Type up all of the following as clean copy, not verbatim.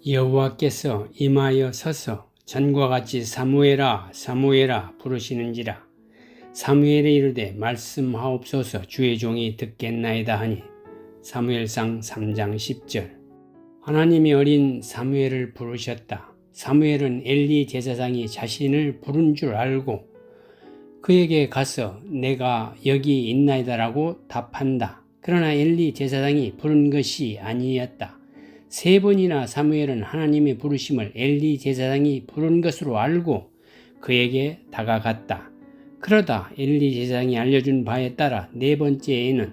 여호와께서 임하여 서서 전과 같이 사무엘아 사무엘아 부르시는지라. 사무엘이 이르되 말씀하옵소서 주의 종이 듣겠나이다 하니. 사무엘상 3장 10절. 하나님이 어린 사무엘을 부르셨다. 사무엘은 엘리 제사장이 자신을 부른 줄 알고 그에게 가서 내가 여기 있나이다라고 답한다. 그러나 엘리 제사장이 부른 것이 아니었다. 3번이나 사무엘은 하나님의 부르심을 엘리 제사장이 부른 것으로 알고 그에게 다가갔다. 그러다 엘리 제사장이 알려준 바에 따라 4번째에는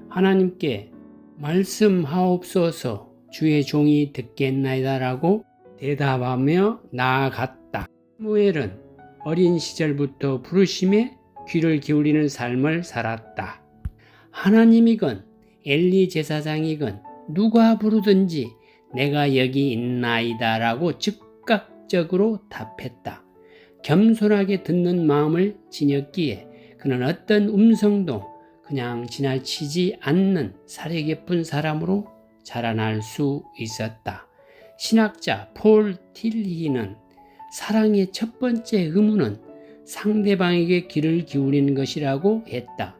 하나님께 말씀하옵소서 주의 종이 듣겠나이다라고 대답하며 나아갔다. 사무엘은 어린 시절부터 부르심에 귀를 기울이는 삶을 살았다. 하나님이건 엘리 제사장이건 누가 부르든지 내가 여기 있나이다 라고 즉각적으로 답했다. 겸손하게 듣는 마음을 지녔기에 그는 어떤 음성도 그냥 지나치지 않는 사려 깊은 사람으로 자라날 수 있었다. 신학자 폴 틸리는 사랑의 첫 번째 의무는 상대방에게 귀를 기울이는 것이라고 했다.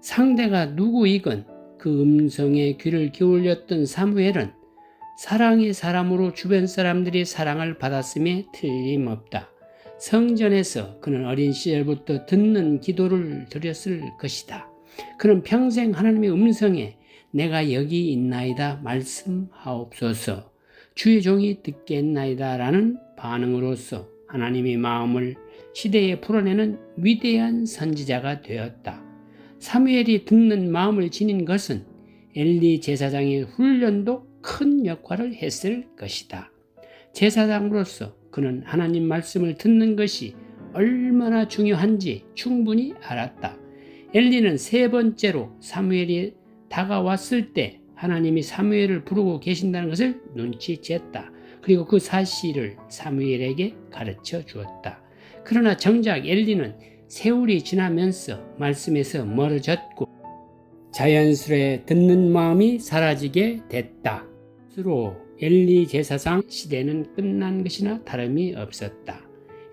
상대가 누구이건 그 음성에 귀를 기울였던 사무엘은 사랑의 사람으로 주변 사람들이 사랑을 받았음에 틀림없다. 성전에서 그는 어린 시절부터 듣는 기도를 드렸을 것이다. 그는 평생 하나님의 음성에 내가 여기 있나이다 말씀하옵소서 주의 종이 듣겠나이다 라는 반응으로서 하나님의 마음을 시대에 풀어내는 위대한 선지자가 되었다. 사무엘이 듣는 마음을 지닌 것은 엘리 제사장의 훈련도 큰 역할을 했을 것이다. 제사장으로서 그는 하나님 말씀을 듣는 것이 얼마나 중요한지 충분히 알았다. 엘리는 3번째로 사무엘이 다가왔을 때 하나님이 사무엘을 부르고 계신다는 것을 눈치챘다. 그리고 그 사실을 사무엘에게 가르쳐 주었다. 그러나 정작 엘리는 세월이 지나면서 말씀에서 멀어졌고 자연스레 듣는 마음이 사라지게 됐다. 스스로 엘리 제사장 시대는 끝난 것이나 다름이 없었다.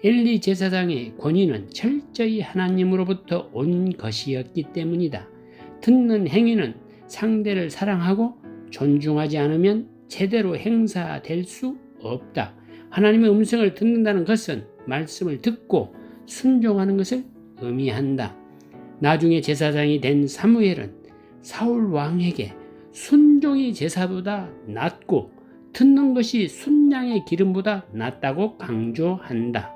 엘리 제사장의 권위는 철저히 하나님으로부터 온 것이었기 때문이다. 듣는 행위는 상대를 사랑하고 존중하지 않으면 제대로 행사될 수 없다. 하나님의 음성을 듣는다는 것은 말씀을 듣고 순종하는 것을 의미한다. 나중에 제사장이 된 사무엘은 사울 왕에게 순종이 제사보다 낫고 듣는 것이 순양의 기름보다 낫다고 강조한다.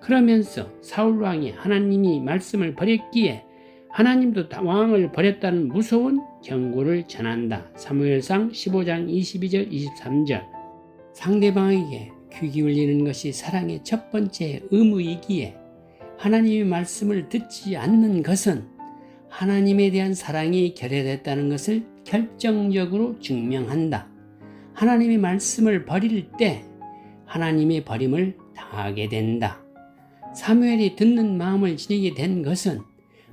그러면서 사울 왕이 하나님이 말씀을 버렸기에 하나님도 왕을 버렸다는 무서운 경고를 전한다. 사무엘상 15장 22절 23절. 상대방에게 귀 기울이는 것이 사랑의 첫 번째 의무이기에 하나님의 말씀을 듣지 않는 것은 하나님에 대한 사랑이 결여됐다는 것을 결정적으로 증명한다. 하나님의 말씀을 버릴 때 하나님의 버림을 당하게 된다. 사무엘이 듣는 마음을 지니게 된 것은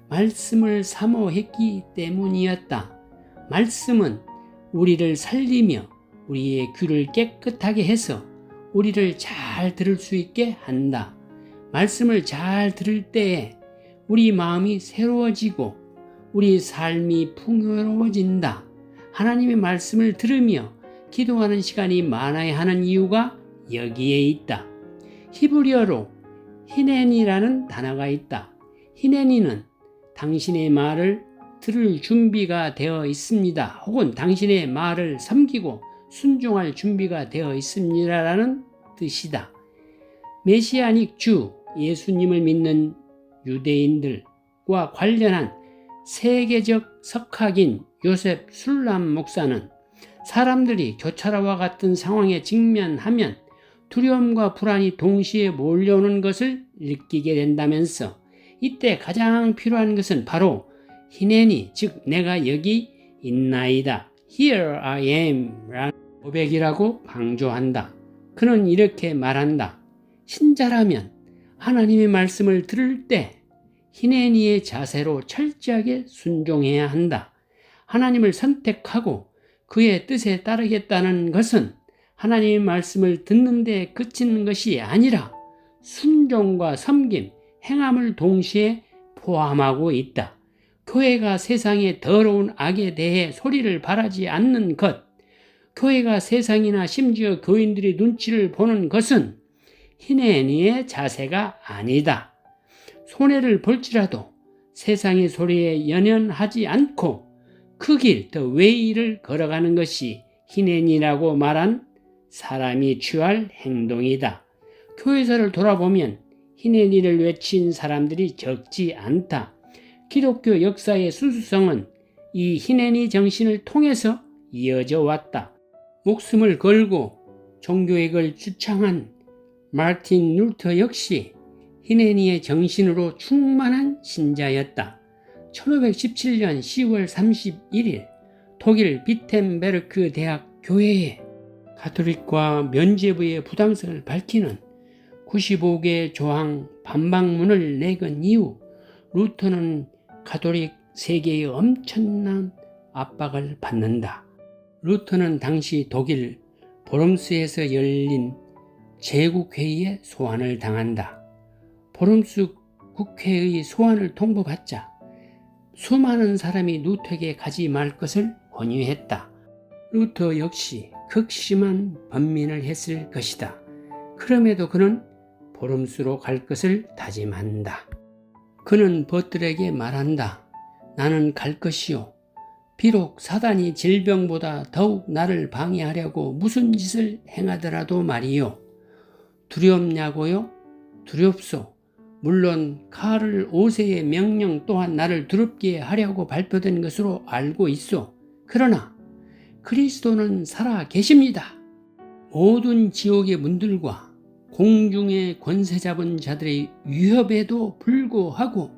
말씀을 사모했기 때문이었다. 말씀은 우리를 살리며 우리의 귀를 깨끗하게 해서 우리를 잘 들을 수 있게 한다. 말씀을 잘 들을 때에 우리 마음이 새로워지고 우리 삶이 풍요로워진다. 하나님의 말씀을 들으며 기도하는 시간이 많아야 하는 이유가 여기에 있다. 히브리어로 히네니라는 단어가 있다. 히네니는 당신의 말을 들을 준비가 되어 있습니다. 혹은 당신의 말을 섬기고 순종할 준비가 되어 있습니다라는 뜻이다. 메시아닉 주, 예수님을 믿는 유대인들과 관련한 세계적 석학인 요셉 술람 목사는 사람들이 교차로와 같은 상황에 직면하면 두려움과 불안이 동시에 몰려오는 것을 느끼게 된다면서 이때 가장 필요한 것은 바로 히네니, 즉 내가 여기 있나이다. Here I am 라는 고백이라고 강조한다. 그는 이렇게 말한다. 신자라면 하나님의 말씀을 들을 때 히네니의 자세로 철저하게 순종해야 한다. 하나님을 선택하고 그의 뜻에 따르겠다는 것은 하나님의 말씀을 듣는 데 그치는 것이 아니라 순종과 섬김, 행함을 동시에 포함하고 있다. 교회가 세상의 더러운 악에 대해 소리를 발하지 않는 것, 교회가 세상이나 심지어 교인들이 눈치를 보는 것은 희내니의 자세가 아니다. 손해를 볼지라도 세상의 소리에 연연하지 않고 그 길, 더 웨이를 걸어가는 것이 희내니라고 말한 사람이 취할 행동이다. 교회사를 돌아보면 희내니를 외친 사람들이 적지 않다. 기독교 역사의 순수성은 이 희내니 정신을 통해서 이어져 왔다. 목숨을 걸고 종교개혁을 주창한 마틴 루터 역시 희내니의 정신으로 충만한 신자였다. 1517년 10월 31일 독일 비텐베르크 대학 교회에 가톨릭과 면죄부의 부당성을 밝히는 95개 조항 반박문을 내건 이후 루터는 가톨릭 세계의 엄청난 압박을 받는다. 루터는 당시 독일 보름스에서 열린 제국회의에 소환을 당한다. 보름스 국회의 소환을 통보받자 수많은 사람이 루터에게 가지 말 것을 권유했다. 루터 역시 극심한 번민을 했을 것이다. 그럼에도 그는 보름스로 갈 것을 다짐한다. 그는 벗들에게 말한다. 나는 갈 것이요. 비록 사단이 질병보다 더욱 나를 방해하려고 무슨 짓을 행하더라도 말이요. 두렵냐고요? 두렵소. 물론 카를 5세의 명령 또한 나를 두렵게 하려고 발표된 것으로 알고 있소. 그러나 그리스도는 살아 계십니다. 모든 지옥의 문들과 공중의 권세 잡은 자들의 위협에도 불구하고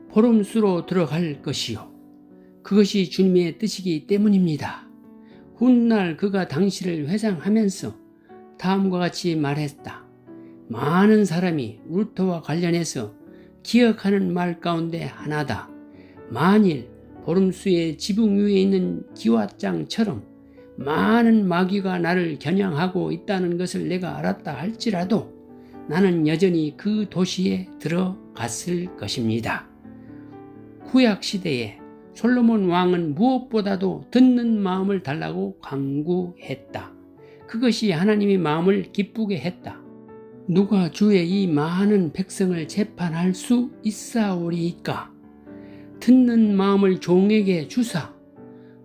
보름수로 들어갈 것이요. 그것이 주님의 뜻이기 때문입니다. 훗날 그가 당시를 회상하면서 다음과 같이 말했다. 많은 사람이 루터와 관련해서 기억하는 말 가운데 하나다. 만일 보름수의 지붕 위에 있는 기와장처럼 많은 마귀가 나를 겨냥하고 있다는 것을 내가 알았다 할지라도 나는 여전히 그 도시에 들어갔을 것입니다. 구약시대에 솔로몬 왕은 무엇보다도 듣는 마음을 달라고 간구했다. 그것이 하나님의 마음을 기쁘게 했다. 누가 주의 이 많은 백성을 재판할 수 있사오리이까? 듣는 마음을 종에게 주사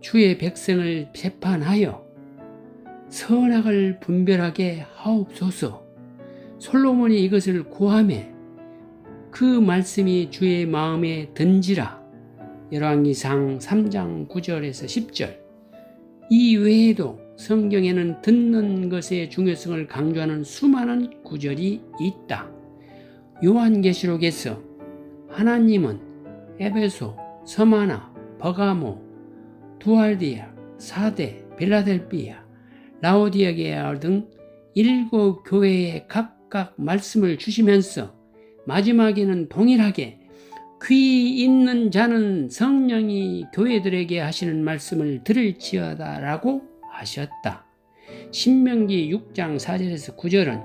주의 백성을 재판하여 선악을 분별하게 하옵소서. 솔로몬이 이것을 구하매 그 말씀이 주의 마음에 든지라. 열왕기상 3장 9절에서 10절. 이 외에도 성경에는 듣는 것의 중요성을 강조하는 수많은 구절이 있다. 요한계시록에서 하나님은 에베소, 서마나, 버가모, 두알디아, 사데, 빌라델비아, 라오디게아 등 7교회에 각각 말씀을 주시면서 마지막에는 동일하게 귀 있는 자는 성령이 교회들에게 하시는 말씀을 들을지어다 라고 하셨다. 신명기 6장 4절에서 9절은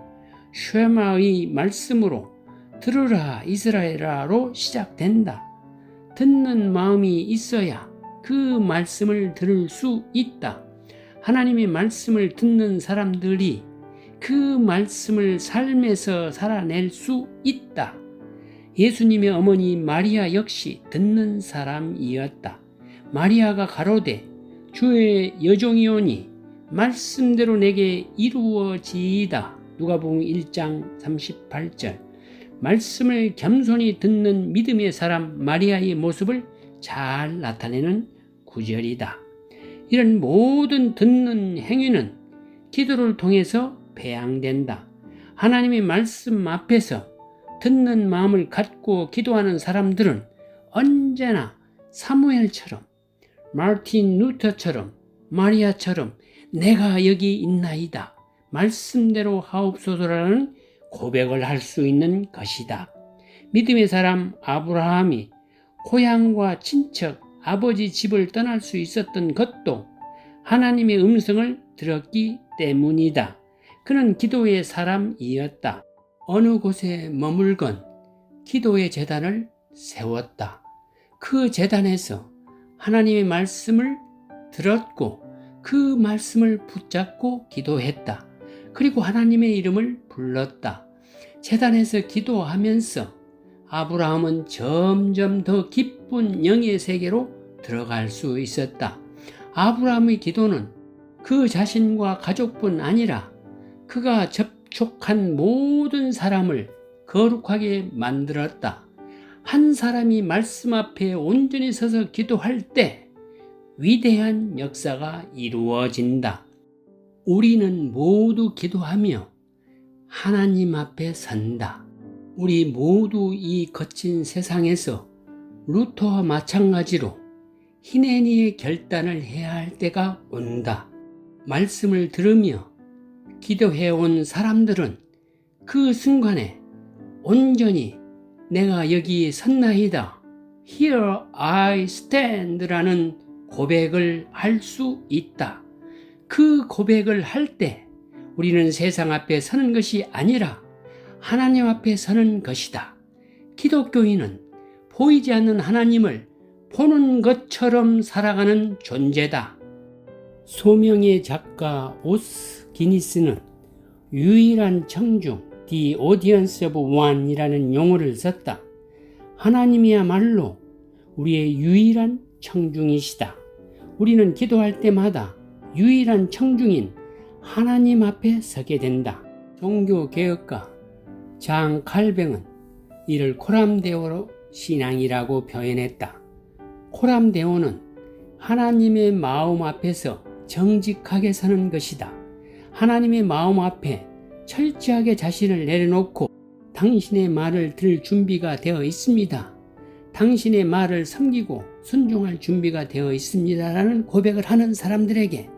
쉐마의 말씀으로 들으라 이스라엘아로 시작된다. 듣는 마음이 있어야 그 말씀을 들을 수 있다. 하나님의 말씀을 듣는 사람들이 그 말씀을 삶에서 살아낼 수 있다. 예수님의 어머니 마리아 역시 듣는 사람이었다. 마리아가 가로되 주의 여종이오니 말씀대로 내게 이루어지이다. 누가복음 1장 38절. 말씀을 겸손히 듣는 믿음의 사람 마리아의 모습을 잘 나타내는 구절이다. 이런 모든 듣는 행위는 기도를 통해서 배양된다. 하나님의 말씀 앞에서 듣는 마음을 갖고 기도하는 사람들은 언제나 사무엘처럼, 마틴 루터처럼, 마리아처럼 내가 여기 있나이다. 말씀대로 하옵소서라는 고백을 할 수 있는 것이다. 믿음의 사람 아브라함이 고향과 친척, 아버지 집을 떠날 수 있었던 것도 하나님의 음성을 들었기 때문이다. 그는 기도의 사람이었다. 어느 곳에 머물건 기도의 제단을 세웠다. 그 제단에서 하나님의 말씀을 들었고 그 말씀을 붙잡고 기도했다. 그리고 하나님의 이름을 불렀다. 제단에서 기도하면서 아브라함은 점점 더 깊은 영의 세계로 들어갈 수 있었다. 아브라함의 기도는 그 자신과 가족뿐 아니라 그가 접촉한 모든 사람을 거룩하게 만들었다. 한 사람이 말씀 앞에 온전히 서서 기도할 때 위대한 역사가 이루어진다. 우리는 모두 기도하며 하나님 앞에 선다. 우리 모두 이 거친 세상에서 루터와 마찬가지로 희내니의 결단을 해야 할 때가 온다. 말씀을 들으며 기도해온 사람들은 그 순간에 온전히 내가 여기 섰나이다. Here I stand 라는 고백을 할 수 있다. 그 고백을 할 때 우리는 세상 앞에 서는 것이 아니라 하나님 앞에 서는 것이다. 기독교인은 보이지 않는 하나님을 보는 것처럼 살아가는 존재다. 소명의 작가 오스 기니스는 유일한 청중, The Audience of One이라는 용어를 썼다. 하나님이야말로 우리의 유일한 청중이시다. 우리는 기도할 때마다 유일한 청중인 하나님 앞에 서게 된다. 종교개혁가 장 칼뱅은 이를 코람데오 신앙이라고 표현했다. 코람데오는 하나님의 마음 앞에서 정직하게 서는 것이다. 하나님의 마음 앞에 철저하게 자신을 내려놓고 당신의 말을 들을 준비가 되어 있습니다. 당신의 말을 섬기고 순종할 준비가 되어 있습니다라는 고백을 하는 사람들에게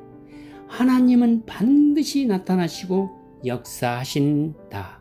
하나님은 반드시 나타나시고 역사하신다.